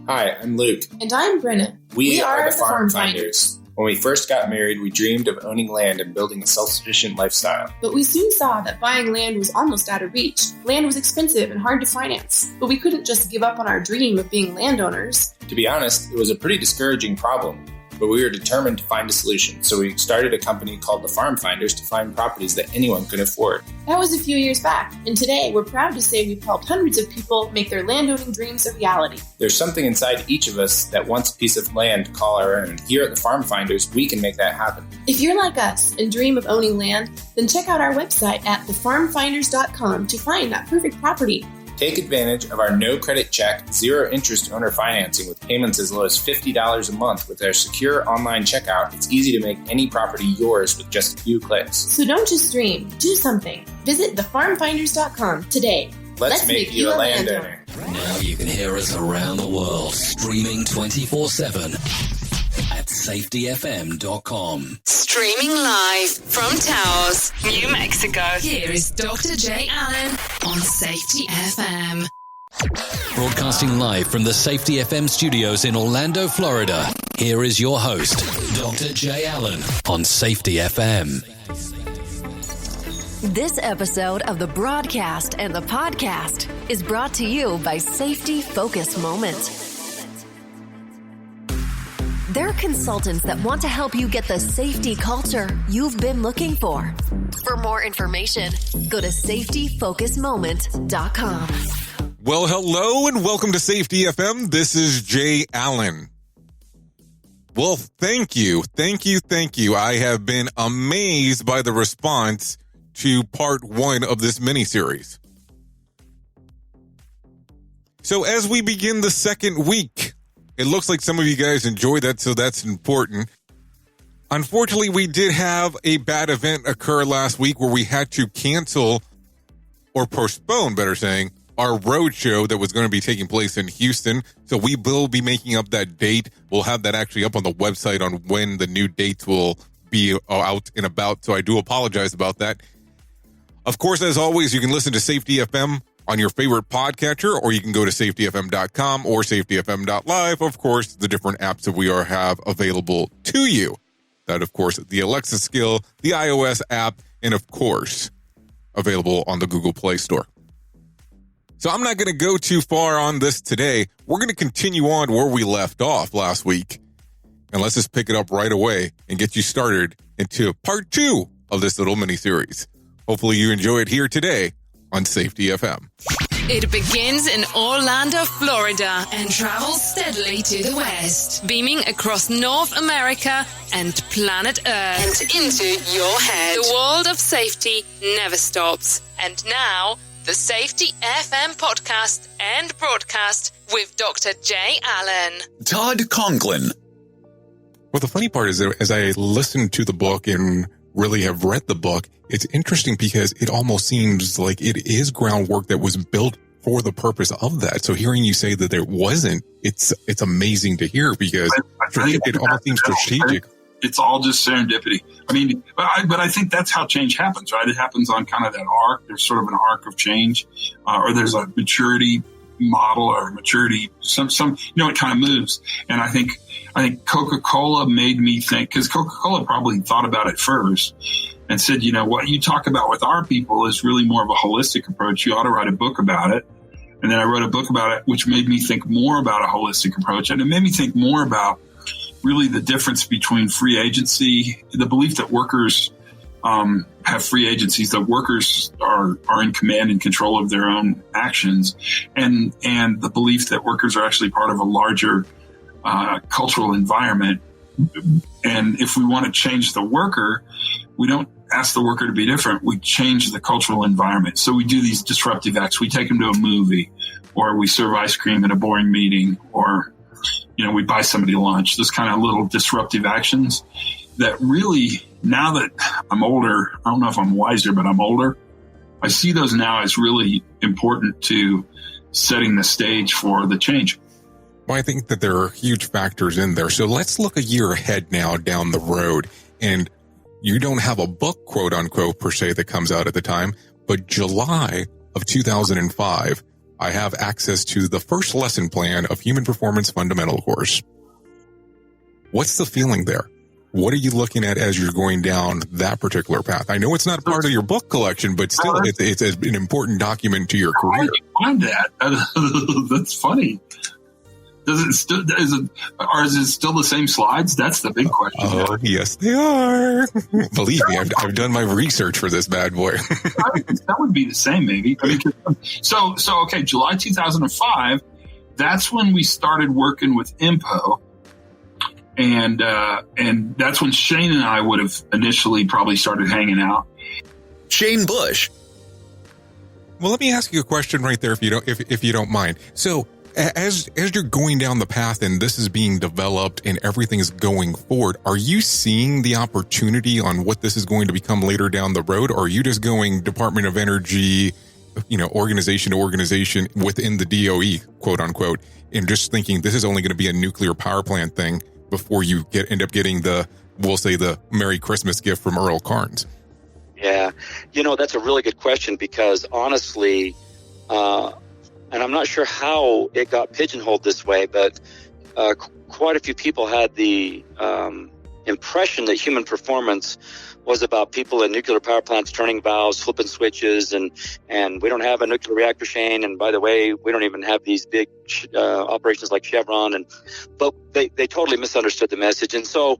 Hi, I'm Luke. And I'm Brenna. We are the Farm Finders. When we first got married, we dreamed of owning land and building a self-sufficient lifestyle. But we soon saw that buying land was almost out of reach. Land was expensive and hard to finance. But we couldn't just give up on our dream of being landowners. To be honest, it was a pretty discouraging problem. But we were determined to find a solution, so we started a company called the Farm Finders to find properties that anyone could afford. That was a few years back, and today we're proud to say we've helped hundreds of people make their landowning dreams a reality. There's something inside each of us that wants a piece of land to call our own. Here at the Farm Finders, we can make that happen. If you're like us and dream of owning land, then check out our website at thefarmfinders.com to find that perfect property. Take advantage of our no-credit check, zero-interest owner financing with payments as low as $50 a month. With our secure online checkout, it's easy to make any property yours with just a few clicks. So don't just dream, do something. Visit thefarmfinders.com today. Let's make you a landowner. Now you can hear us around the world, streaming 24/7 at safetyfm.com. Streaming live from Taos, New Mexico. Here is Dr. J. Allen on Safety FM. Broadcasting live from the Safety FM studios in Orlando, Florida. Here is your host, Dr. J. Allen on Safety FM. This episode of the broadcast and the podcast is brought to you by Safety Focus Moment. They're consultants that want to help you get the safety culture you've been looking for. For more information, go to safetyfocusmoment.com. Well, hello and welcome to Safety FM. This is Jay Allen. Well, thank you. I have been amazed by the response to part 1 of this mini-series. So as we begin the second week, it looks like some of you guys enjoyed that, so that's important. Unfortunately, we did have a bad event occur last week where we had to cancel or postpone, better saying, our road show that was going to be taking place in Houston. So we will be making up that date. We'll have that actually up on the website on when the new dates will be out and about. So I do apologize about that. Of course, as always, you can listen to Safety FM on your favorite podcatcher, or you can go to safetyfm.com or safetyfm.live. Of course, the different apps that we have available to you. That, of course, the Alexa skill, the iOS app, and of course, available on the Google Play Store. So I'm not going to go too far on this today. We're going to continue on where we left off last week. And let's just pick it up right away and get you started into part 2 of this little mini-series. Hopefully you enjoy it here today on Safety FM. It begins in Orlando, Florida, and travels steadily to the west, beaming across North America and planet Earth and into your head. The world of safety never stops. And now, the Safety FM podcast and broadcast with Dr. J. Allen. Todd Conklin. Well, the funny part is that as I listened to the book and really have read the book, it's interesting because it almost seems like it is groundwork that was built for the purpose of that. So hearing you say that there wasn't, it's amazing to hear because it almost seems strategic. It's all just serendipity. I mean, but I think that's how change happens, right? It happens on kind of that arc. There's sort of an arc of change, or there's a maturity model or maturity, some, it kind of moves. And I think Coca-Cola made me think, because Coca-Cola probably thought about it first and said, what you talk about with our people is really more of a holistic approach. You ought to write a book about it. And then I wrote a book about it, which made me think more about a holistic approach. And it made me think more about really the difference between free agency, the belief that workers have free agencies, that workers are in command and control of their own actions, and the belief that workers are actually part of a larger cultural environment. And if we want to change the worker, we don't ask the worker to be different. We change the cultural environment. So we do these disruptive acts. We take them to a movie, or we serve ice cream at a boring meeting, or we buy somebody lunch. Those kind of little disruptive actions that really, now that I'm older, I don't know if I'm wiser, but I'm older, I see those now as really important to setting the stage for the change. Well, I think that there are huge factors in there. So let's look a year ahead now down the road. And you don't have a book, quote unquote, per se, that comes out at the time, but July of 2005, I have access to the first lesson plan of Human Performance Fundamental course. What's the feeling there? What are you looking at as you're going down that particular path? I know it's not part of your book collection, but still, it's an important document to your career. How did you find that? That's funny. Is it still the same slides? That's the big question. Oh, yes, they are. Believe me, I've done my research for this bad boy. That would be the same, maybe. I mean, so okay, July 2005. That's when we started working with IMPO. And that's when Shane and I would have initially probably started hanging out. Shane Bush. Well, let me ask you a question right there, if you don't mind. So, as you're going down the path and this is being developed and everything is going forward, are you seeing the opportunity on what this is going to become later down the road? Or are you just going Department of Energy, organization to organization within the DOE, quote unquote, and just thinking this is only going to be a nuclear power plant thing before you end up getting the Merry Christmas gift from Earl Carnes? Yeah. That's a really good question because honestly, and I'm not sure how it got pigeonholed this way, but quite a few people had the impression that human performance was about people in nuclear power plants turning valves, flipping switches, and we don't have a nuclear reactor, Shane. And by the way, we don't even have these big operations like Chevron. But they totally misunderstood the message. And so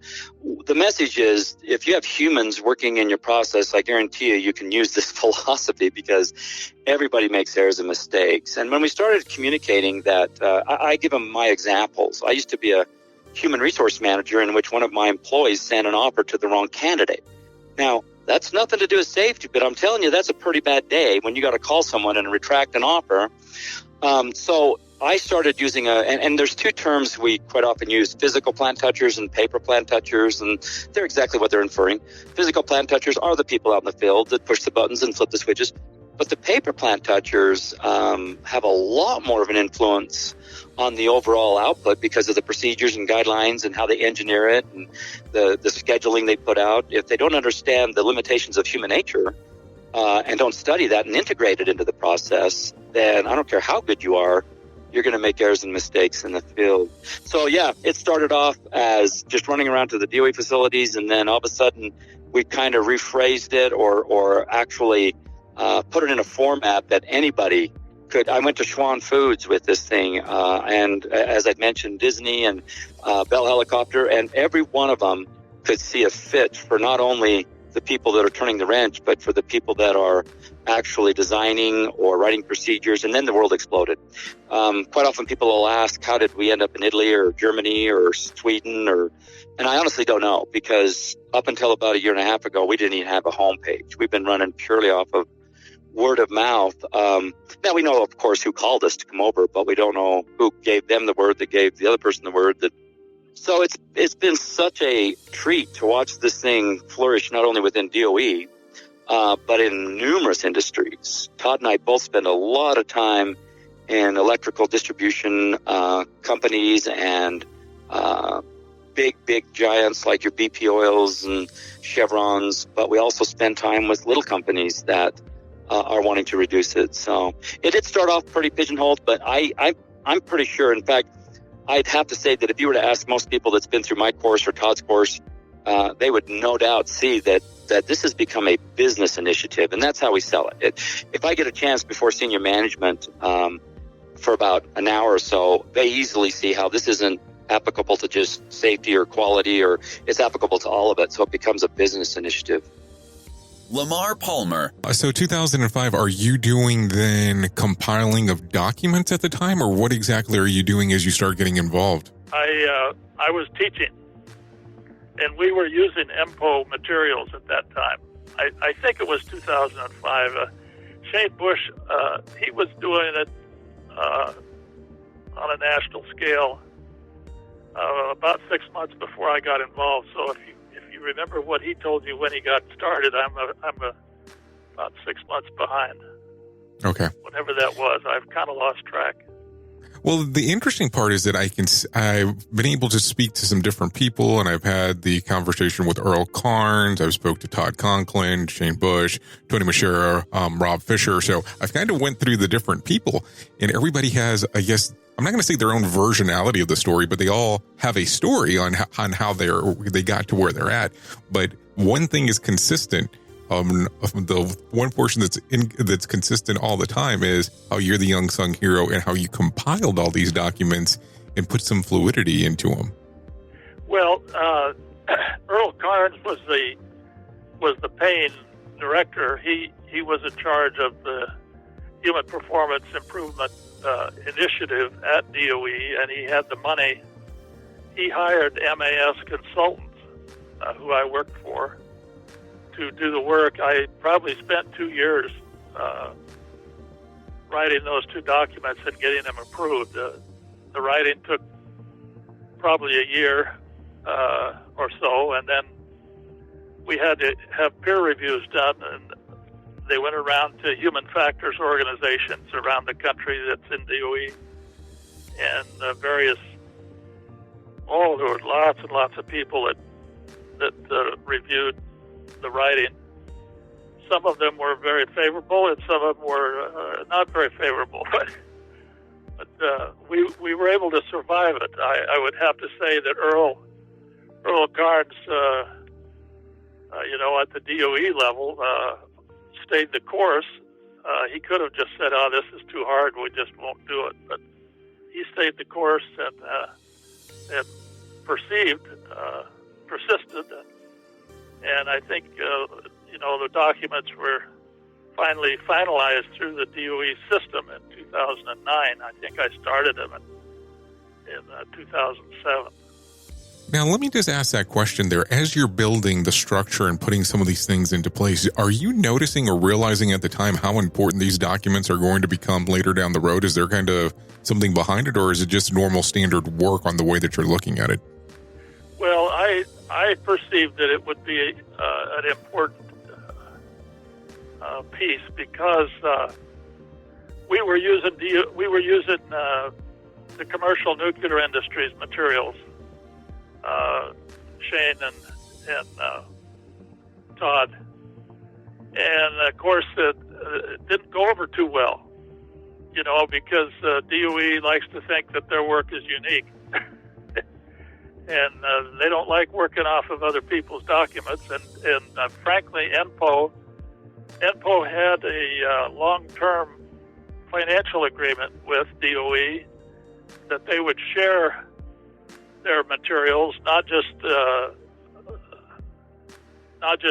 the message is, if you have humans working in your process, I guarantee you can use this philosophy because everybody makes errors and mistakes. And when we started communicating that, I give them my examples. I used to be a human resource manager in which one of my employees sent an offer to the wrong candidate. Now, that's nothing to do with safety, but I'm telling you, that's a pretty bad day when you got to call someone and retract an offer. So I started using and there's two terms we quite often use, physical plant touchers and paper plant touchers, and they're exactly what they're inferring. Physical plant touchers are the people out in the field that push the buttons and flip the switches. But the paper plant touchers have a lot more of an influence on the overall output because of the procedures and guidelines and how they engineer it and the scheduling they put out. If they don't understand the limitations of human nature and don't study that and integrate it into the process, then I don't care how good you are, you're going to make errors and mistakes in the field. So, yeah, it started off as just running around to the DOE facilities, and then all of a sudden we kind of rephrased it or actually put it in a format that anybody could. I went to Schwann Foods with this thing, and as I mentioned, Disney and Bell Helicopter, and every one of them could see a fit for not only the people that are turning the wrench, but for the people that are actually designing or writing procedures. And then the world exploded. Quite often people will ask, how did we end up in Italy or Germany or Sweden? And I honestly don't know, because up until about a year and a half ago, we didn't even have a homepage. We've been running purely off of word of mouth. Now we know, of course, who called us to come over, but we don't know who gave them the word that gave the other person the word. So it's been such a treat to watch this thing flourish, not only within DOE, but in numerous industries. Todd and I both spend a lot of time in electrical distribution companies and big giants like your BP Oils and Chevrons, but we also spend time with little companies that are wanting to reduce it. So it did start off pretty pigeonholed, but I'm pretty sure, in fact, I'd have to say that if you were to ask most people that's been through my course or Todd's course, they would no doubt see that this has become a business initiative, and that's how we sell it. If I get a chance before senior management for about an hour or so, they easily see how this isn't applicable to just safety or quality, or it's applicable to all of it, so it becomes a business initiative. Lamar Palmer. So 2005, are you doing then compiling of documents at the time, or what exactly are you doing as you start getting involved? I was teaching, and we were using EMPO materials at that time. I think it was 2005. Shane Bush, he was doing it on a national scale about 6 months before I got involved. So if you remember what he told you when he got started, I'm about 6 months behind. Okay. Whatever that was, I've kind of lost track. Well, the interesting part is that I've been able to speak to some different people, and I've had the conversation with Earl Carnes. I've spoke to Todd Conklin, Shane Bush, Tony Mashera, Rob Fisher. So I've kind of went through the different people, and everybody has, I guess, I'm not going to say their own versionality of the story, but they all have a story on how they got to where they're at. But one thing is consistent. The one portion that's consistent all the time is how you're the unsung hero and how you compiled all these documents and put some fluidity into them. Well, Earl Carnes was the paying director. He was in charge of the Human Performance Improvement Initiative at DOE, and he had the money. He hired MAS consultants, who I worked for, to do the work. I probably spent 2 years writing those two documents and getting them approved. The writing took probably a year or so, and then we had to have peer reviews done, and they went around to human factors organizations around the country that's in DOE, and there were lots and lots of people that reviewed the writing. Some of them were very favorable, and some of them were not very favorable. But we were able to survive it. I would have to say that Earl Carnes, at the DOE level, stayed the course. He could have just said, "Oh, this is too hard. We just won't do it." But he stayed the course and persisted. And I think, the documents were finally finalized through the DOE system in 2009. I think I started them in 2007. Now, let me just ask that question there. As you're building the structure and putting some of these things into place, are you noticing or realizing at the time how important these documents are going to become later down the road? Is there kind of something behind it, or is it just normal standard work on the way that you're looking at it? Well, I perceived that it would be an important piece because we were using the commercial nuclear industry's materials. Shane and Todd, and of course it didn't go over too well. Because DOE likes to think that their work is unique. And they don't like working off of other people's documents. And frankly, ENPO had a long-term financial agreement with DOE that they would share their materials, not just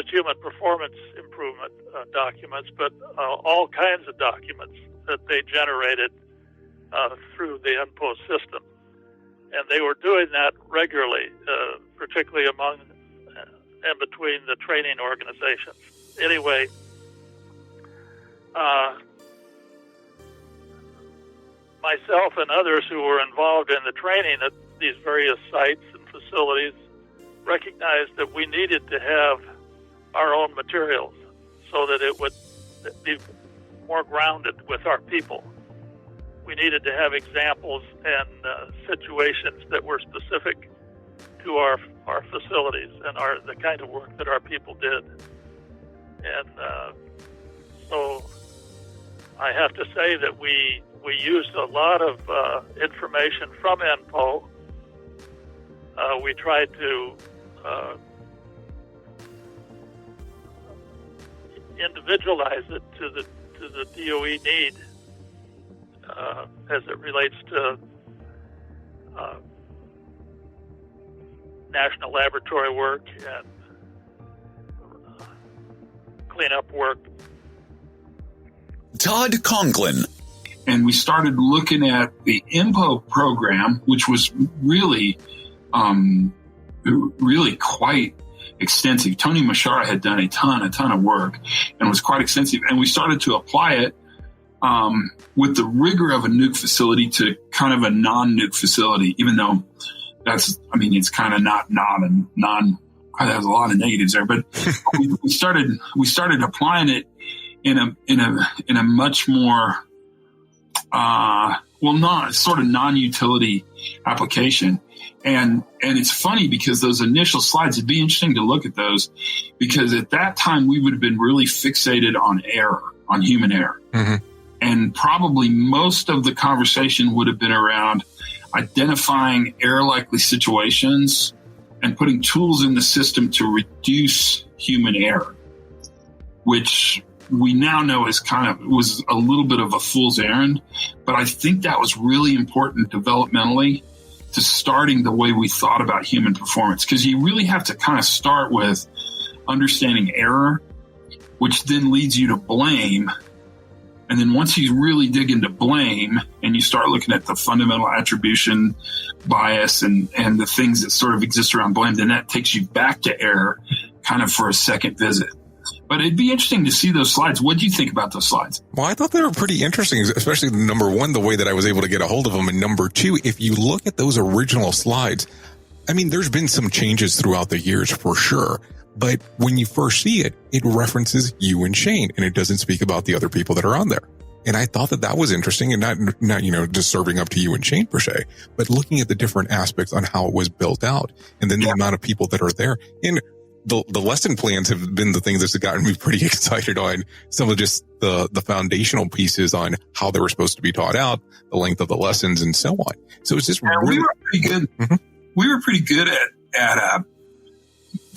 human performance improvement documents, but all kinds of documents that they generated through the ENPO system. And they were doing that regularly, particularly among and between the training organizations. Anyway, myself and others who were involved in the training at these various sites and facilities recognized that we needed to have our own materials so that it would be more grounded with our people. We needed to have examples and situations that were specific to our facilities and the kind of work that our people did. And so I have to say that we used a lot of information from ENPO. We tried to individualize it to the DOE need as it relates to national laboratory work and cleanup work. Todd Conklin. And we started looking at the ENPO program, which was really quite extensive. Tony Mashera had done a ton of work and was quite extensive. And we started to apply it with the rigor of a nuke facility to kind of a non-nuke facility, even though it's kind of not a non, there's a lot of negatives there, but we started applying it in a much more sort of non-utility application. And it's funny because those initial slides, it'd be interesting to look at those, because at that time we would have been really fixated on error, on human error. Mm-hmm. And probably most of the conversation would have been around identifying error-likely situations and putting tools in the system to reduce human error, which we now know was a little bit of a fool's errand. But I think that was really important developmentally to starting the way we thought about human performance, because you really have to kind of start with understanding error, which then leads you to blame. And then once you really dig into blame and you start looking at the fundamental attribution bias and the things that sort of exist around blame, then that takes you back to error kind of for a second visit. But it'd be interesting to see those slides. What do you think about those slides? Well, I thought they were pretty interesting, especially number one, the way that I was able to get a hold of them. And number two, if you look at those original slides, I mean, there's been some changes throughout the years for sure. But when you first see it, it references you and Shane, and it doesn't speak about the other people that are on there. And I thought that was interesting, and not just serving up to you and Shane per se, but looking at the different aspects on how it was built out, and then the amount of people that are there. And the lesson plans have been the thing that's gotten me pretty excited on some of just the foundational pieces on how they were supposed to be taught out, the length of the lessons, and so on. So it's just really, we were pretty good. Mm-hmm. We were pretty good at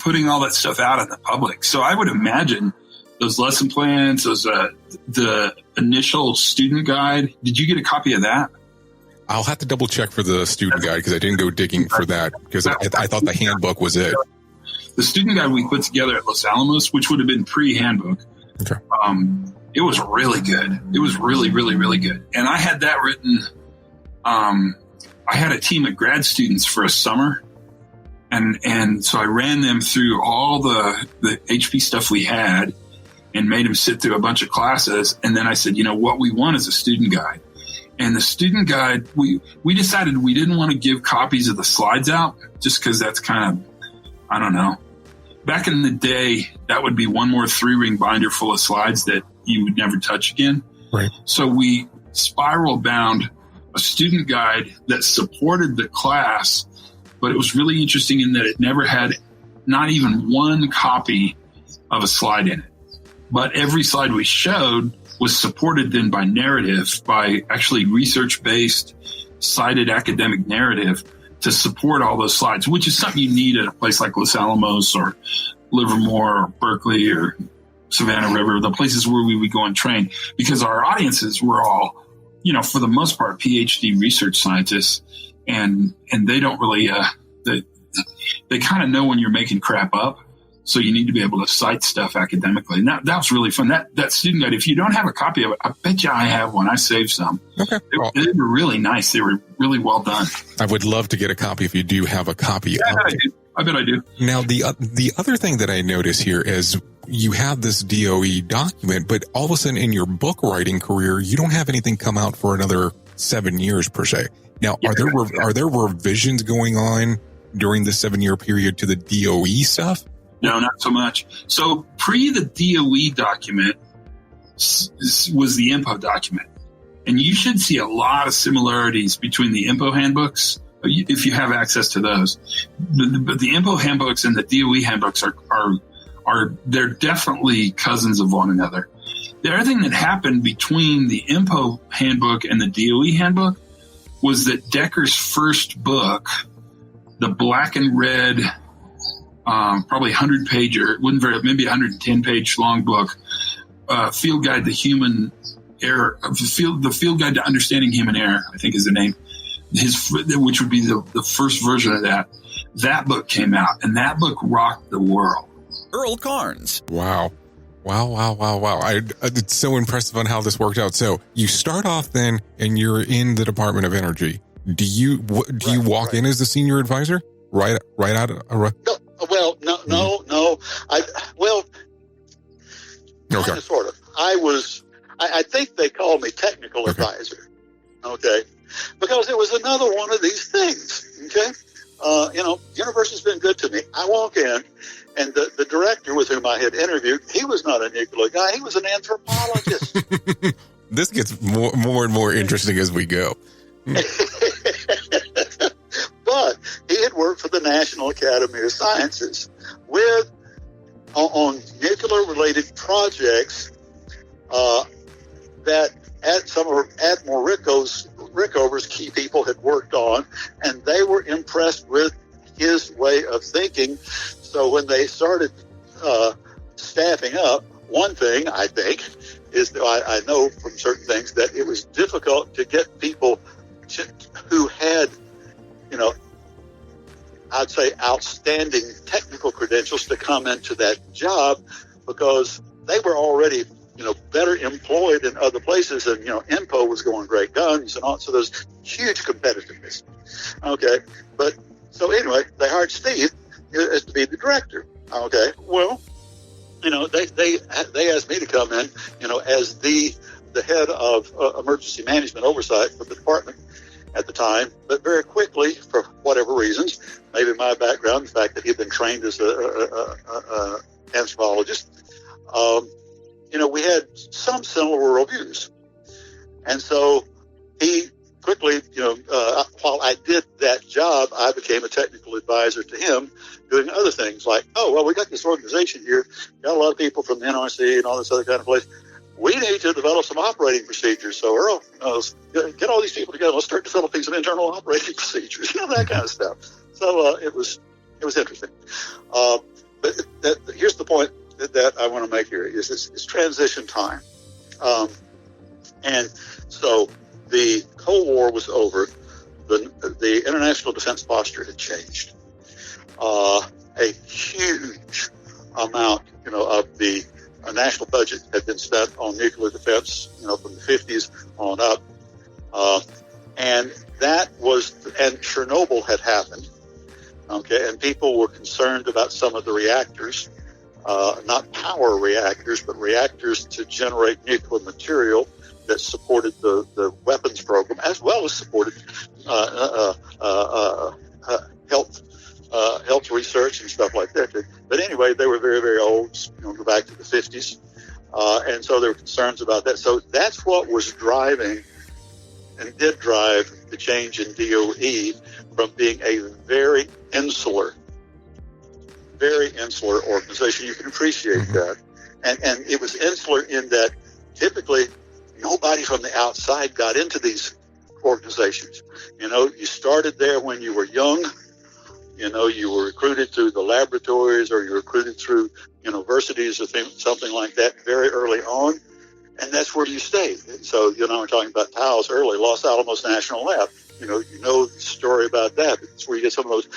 putting all that stuff out in the public. So I would imagine those lesson plans, the initial student guide. Did you get a copy of that? I'll have to double check for the student guide because I didn't go digging for that because I thought the handbook was it. The student guide we put together at Los Alamos, which would have been pre-handbook, okay. It was really good. It was really, really, really good. And I had that written. I had a team of grad students for a summer. And so I ran them through all the HP stuff we had and made them sit through a bunch of classes. And then I said, what we want is a student guide. And the student guide, we decided we didn't want to give copies of the slides out just because that's kind of, I don't know. Back in the day, that would be one more 3-ring binder full of slides that you would never touch again. Right. So we spiral bound a student guide that supported the class, but it was really interesting in that it never had not even one copy of a slide in it. But every slide we showed was supported then by narrative, by actually research-based, cited academic narrative to support all those slides, which is something you need at a place like Los Alamos or Livermore or Berkeley or Savannah River, the places where we would go and train, because our audiences were all, for the most part, PhD research scientists. And they don't really, they kind of know when you're making crap up. So you need to be able to cite stuff academically. And that was really fun. That student guide, if you don't have a copy of it, I bet you I have one. I saved some. Okay. They were really nice. They were really well done. I would love to get a copy if you do have a copy. Yeah, I bet I do. Now, the other thing that I notice here is you have this DOE document, but all of a sudden in your book writing career, you don't have anything come out for another 7 years per se. Now, are there revisions going on during the 7-year period to the DOE stuff? No, not so much. So pre the DOE document was the IMPO document. And you should see a lot of similarities between the IMPO handbooks, if you have access to those. But the IMPO handbooks and the DOE handbooks they're definitely cousins of one another. The other thing that happened between the IMPO handbook and the DOE handbook was that Decker's first book, the black and red, probably 100-pager, maybe 110-page long book, Field Guide to Human Error, the Field Guide to Understanding Human Error, I think is the name, which would be the first version of that. That book came out, and that book rocked the world. Earl Carnes. Wow. It's so impressive on how this worked out. So you start off then, and you're in the Department of Energy. Do you walk in as the senior advisor? Right out of No. Well, no. Okay. Sort of. I think they called me technical advisor. Okay. Because it was another one of these things. Okay. University's been good to me. I walk in, and the director with whom I had interviewed, he was not a nuclear guy. He was an anthropologist. This gets more and more interesting as we go. But he had worked for the National Academy of Sciences on nuclear-related projects that some of Admiral Rickover's key people had worked on, and they were impressed with his way of thinking. So when they started staffing up, one thing I think is that I know from certain things that it was difficult to get people who had, I'd say outstanding technical credentials to come into that job, because they were already, better employed in other places, and, INPO was going great guns and all, so there's huge competitiveness. Okay. But so anyway, they hired Steve as to be the director. Okay. Well, they asked me to come in, as the head of emergency management oversight for the department at the time. But very quickly, for whatever reasons, maybe my background, the fact that he'd been trained as a anthropologist, we had some similar worldviews. And so he quickly, while I did that job, I became a technical advisor to him, doing other things like, we got this organization here, got a lot of people from the NRC and all this other kind of place. We need to develop some operating procedures. So Earl, get all these people together. Let's start developing some internal operating procedures, that kind of stuff. So it was interesting. But here's the point that I want to make here is it's transition time. And so the Cold War was over. The international defense posture had changed. A huge amount, of the national budget had been spent on nuclear defense, from the 50s on up. And Chernobyl had happened. Okay. And people were concerned about some of the reactors, not power reactors, but reactors to generate nuclear material that supported the weapons program, as well as supported health research and stuff like that. But anyway, they were very, very old, go back to the 50s. And so there were concerns about that. So that's what was driving and did drive the change in DOE from being a very insular organization. You can appreciate that. And it was insular in that typically nobody from the outside got into these organizations. You started there when you were young. You were recruited through the laboratories, or you were recruited through universities or something like that very early on. And that's where you stayed. So, we're talking about TALS early, Los Alamos National Lab. You know the story about that. It's where you get some of those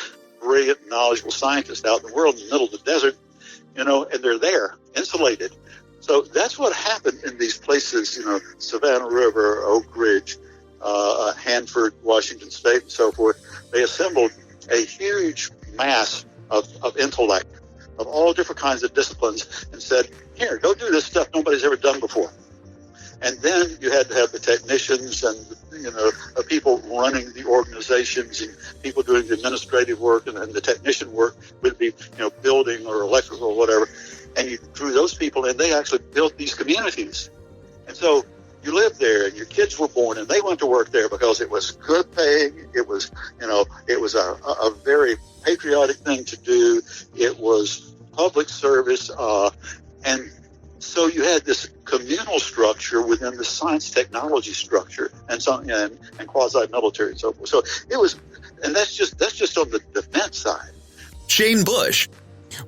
brilliant, knowledgeable scientists out in the world in the middle of the desert, and they're there, insulated. So that's what happened in these places, Savannah River, Oak Ridge, Hanford, Washington State, and so forth. They assembled a huge mass of intellect of all different kinds of disciplines and said, here, go do this stuff nobody's ever done before. And then you had to have the technicians and, people running the organizations and people doing the administrative work, and the technician work would be, building or electrical or whatever. And you drew those people in. They actually built these communities. And so you lived there, and your kids were born, and they went to work there because it was good paying. It was, it was a very patriotic thing to do. It was public service. And so you had this communal structure within the science technology structure and quasi-military and so forth. So it was, and that's just on the defense side. Shane Bush.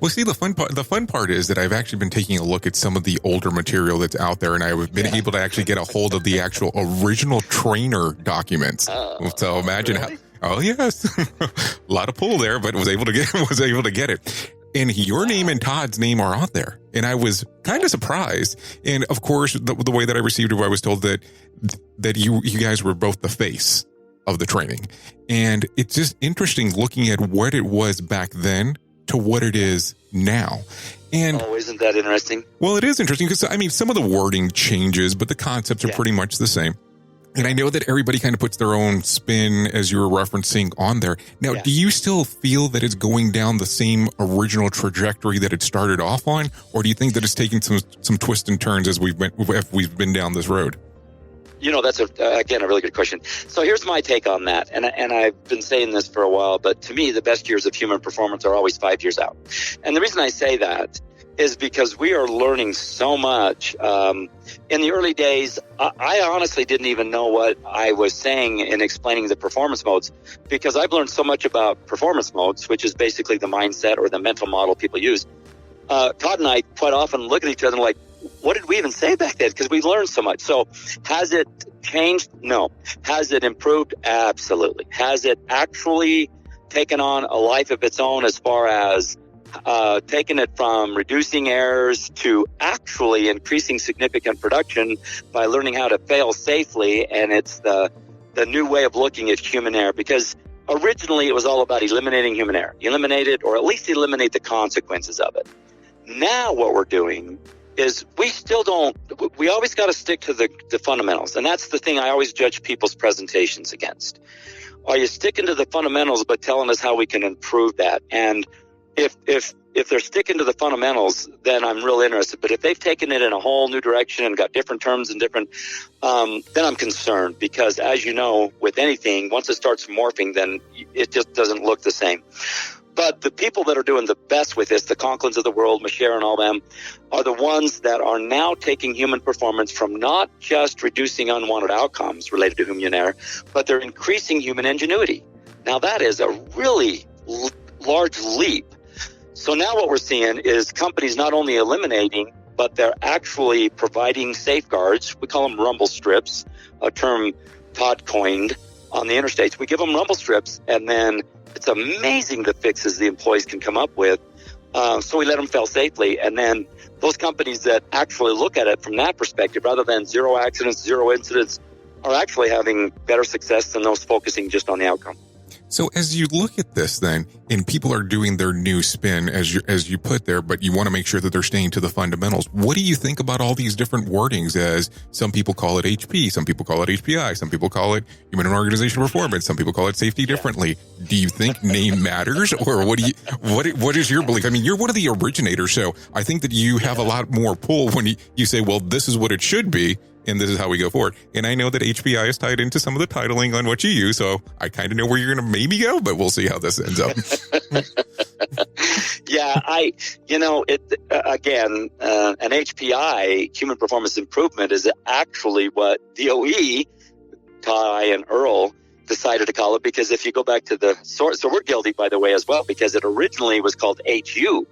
Well, see, the fun part is that I've actually been taking a look at some of the older material that's out there, and I've been able to actually get a hold of the actual original trainer documents. So imagine how. Oh yes, a lot of pull there, but was able to get it. And your name and Todd's name are on there, and I was kind of surprised. And of course, the way that I received it, I was told that you guys were both the face of the training, and it's just interesting looking at what it was back then to what it is now. And isn't that interesting? Well, it is interesting because, some of the wording changes, but the concepts are pretty much the same. And I know that everybody kind of puts their own spin, as you were referencing, on there. Now, do you still feel that it's going down the same original trajectory that it started off on? Or do you think that it's taking some twists and turns as we've been down this road? That's again a really good question. So here's my take on that, and I've been saying this for a while, but to me, the best years of human performance are always 5 years out. And the reason I say that is because we are learning so much. In the early days, I honestly didn't even know what I was saying in explaining the performance modes, because I've learned so much about performance modes, which is basically the mindset or the mental model people use. Todd and I quite often look at each other and like, what did we even say back then? Because we learned so much. So has it changed? No. Has it improved? Absolutely. Has it actually taken on a life of its own as far as taking it from reducing errors to actually increasing significant production by learning how to fail safely? And it's the new way of looking at human error, because originally it was all about eliminating human error. Eliminate it, or at least eliminate the consequences of it. Now what we're doing is we always got to stick to the fundamentals. And that's the thing I always judge people's presentations against. Are you sticking to the fundamentals but telling us how we can improve that? And if they're sticking to the fundamentals, then I'm real interested. But if they've taken it in a whole new direction and got different terms and different, then I'm concerned, because as you know, with anything, once it starts morphing, then it just doesn't look the same. But the people that are doing the best with this, the Conklins of the world, Masher and all them, are the ones that are now taking human performance from not just reducing unwanted outcomes related to human error, but they're increasing human ingenuity. Now that is a really large leap. So now what we're seeing is companies not only eliminating, but they're actually providing safeguards. We call them rumble strips, a term Todd coined on the interstates. We give them rumble strips, and then it's amazing the fixes the employees can come up with. So we let them fail safely. And then those companies that actually look at it from that perspective, rather than zero accidents, zero incidents, are actually having better success than those focusing just on the outcome. So as you look at this then, and people are doing their new spin as you put there, but you want to make sure that they're staying to the fundamentals. What do you think about all these different wordings? As some people call it HP, some people call it HPI, some people call it human and organizational performance, some people call it safety differently. Do you think name matters, or what is your belief? I mean, you're one of the originators, so I think that you have a lot more pull when you say, well, this is what it should be, and this is how we go forward. And I know that HPI is tied into some of the titling on what you use, so I kind of know where you're going to maybe go, but we'll see how this ends up. Yeah, an HPI, human performance improvement, is actually what DOE, Ty and Earl, decided to call it, because if you go back to the source, so we're guilty, by the way, as well, because it originally was called HU,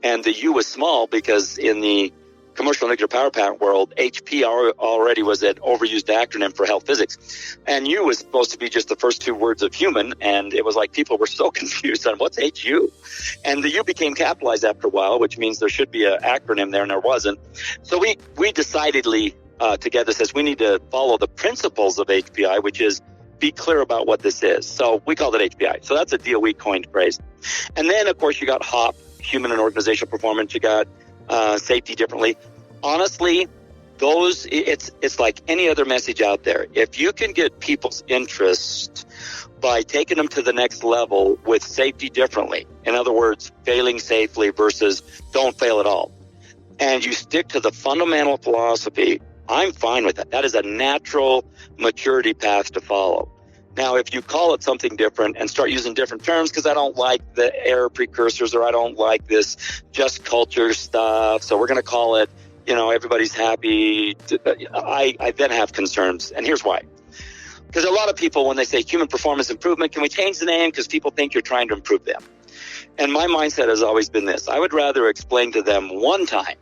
and the U was small because in the commercial nuclear power plant world, HP already was an overused acronym for health physics. And U was supposed to be just the first two words of human, and it was like people were so confused on what's HU. And the U became capitalized after a while, which means there should be an acronym there, and there wasn't. So we decidedly together says we need to follow the principles of HPI, which is be clear about what this is. So we called it HPI. So that's a DOE coined phrase. And then, of course, you got HOP, human and organizational performance. You got safety differently. Honestly, it's like any other message out there. If you can get people's interest by taking them to the next level with safety differently, in other words, failing safely versus don't fail at all, and you stick to the fundamental philosophy, I'm fine with that. That is a natural maturity path to follow. Now, if you call it something different and start using different terms, because I don't like the error precursors, or I don't like this just culture stuff, so we're going to call it, everybody's happy, I then have concerns. And here's why. Because a lot of people, when they say human performance improvement, can we change the name? Because people think you're trying to improve them. And my mindset has always been this. I would rather explain to them one time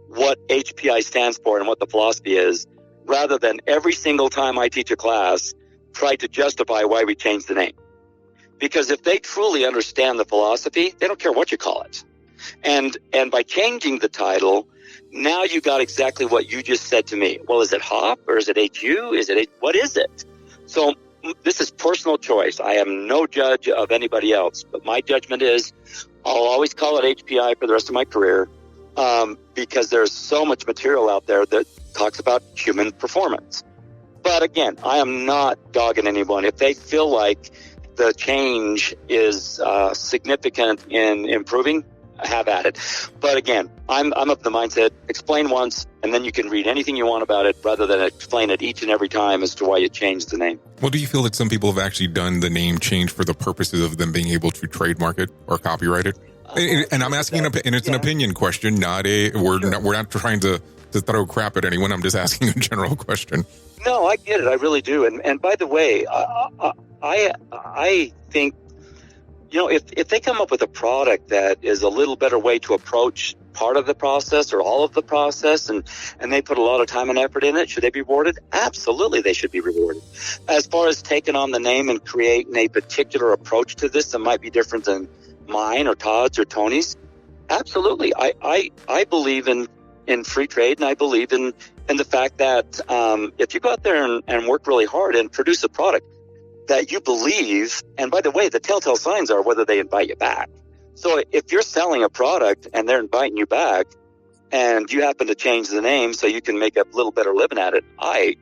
what HPI stands for and what the philosophy is, rather than every single time I teach a class try to justify why we changed the name. Because if they truly understand the philosophy, they don't care what you call it. And by changing the title, now you got exactly what you just said to me. Well, is it HOP or is it HU? What is it? So this is personal choice. I am no judge of anybody else, but my judgment is I'll always call it HPI for the rest of my career, because there's so much material out there that talks about human performance. But again, I am not dogging anyone. If they feel like the change is significant in improving have at it. But again, I'm of the mindset, explain once, and then you can read anything you want about it rather than explain it each and every time as to why you changed the name. Well, do you feel that some people have actually done the name change for the purposes of them being able to trademark it or copyright it? And I'm asking, and it's an opinion question, not a, we're not trying to throw crap at anyone. I'm just asking a general question. No, I get it. I really do. And by the way, I think, if they come up with a product that is a little better way to approach part of the process or all of the process, and they put a lot of time and effort in it, should they be rewarded? Absolutely, they should be rewarded. As far as taking on the name and creating a particular approach to this that might be different than mine or Todd's or Tony's, absolutely. I believe in free trade, and I believe in the fact that if you go out there and work really hard and produce a product that you believe, and by the way, the telltale signs are whether they invite you back. So if you're selling a product and they're inviting you back and you happen to change the name so you can make a little better living at it, I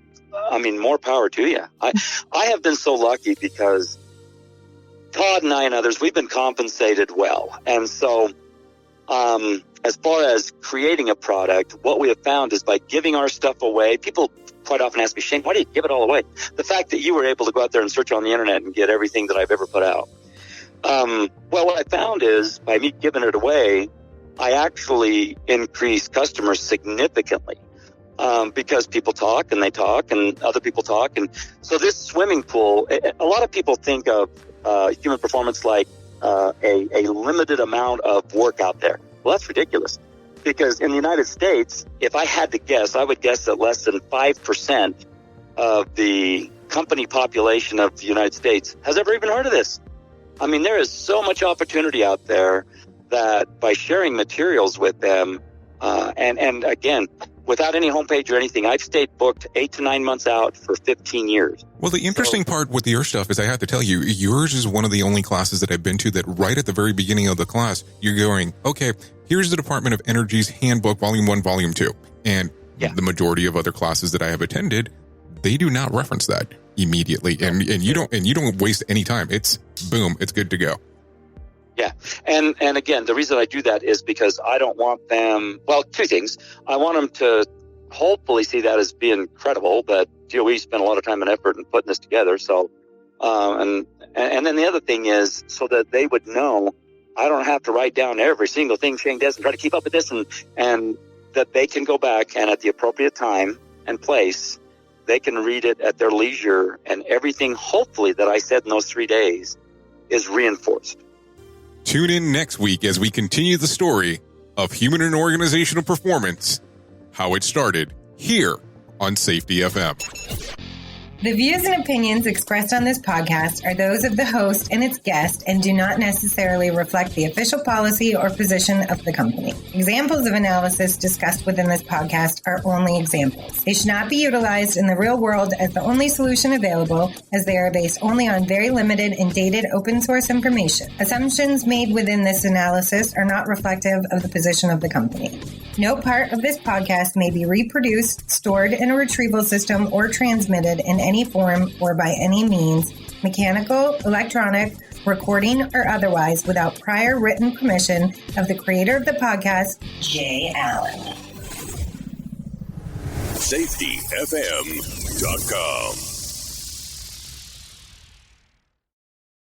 mean, more power to you. I have been so lucky because Todd and I and others, we've been compensated well. And so as far as creating a product, what we have found is by giving our stuff away, people quite often ask me, Shane, why do you give it all away? The fact that you were able to go out there and search on the internet and get everything that I've ever put out. Well, what I found is by me giving it away, I actually increased customers significantly because people talk and they talk and other people talk. And so this swimming pool, a lot of people think of human performance like a limited amount of work out there. Well, that's ridiculous. Because in the United States, if I had to guess, I would guess that less than 5% of the company population of the United States has ever even heard of this. I mean, there is so much opportunity out there that by sharing materials with them, and again, without any homepage or anything, I've stayed booked 8 to 9 months out for 15 years. Well, the interesting part with your stuff is I have to tell you, yours is one of the only classes that I've been to that right at the very beginning of the class, you're going, okay, here's the Department of Energy's handbook, volume 1, volume 2. And the majority of other classes that I have attended, they do not reference that immediately. And you don't waste any time. It's boom, it's good to go. Yeah. And again, the reason I do that is because I don't want them, well, two things. I want them to hopefully see that as being credible, that we spent a lot of time and effort in putting this together. So, and then the other thing is so that they would know I don't have to write down every single thing Shane does and try to keep up with this, and that they can go back and at the appropriate time and place, they can read it at their leisure, and everything hopefully that I said in those 3 days is reinforced. Tune in next week as we continue the story of human and organizational performance, how it started here on Safety FM. The views and opinions expressed on this podcast are those of the host and its guest and do not necessarily reflect the official policy or position of the company. Examples of analysis discussed within this podcast are only examples. They should not be utilized in the real world as the only solution available, as they are based only on very limited and dated open source information. Assumptions made within this analysis are not reflective of the position of the company. No part of this podcast may be reproduced, stored in a retrieval system, or transmitted in any form or by any means, mechanical, electronic, recording, or otherwise, without prior written permission of the creator of the podcast, Jay Allen. SafetyFM.com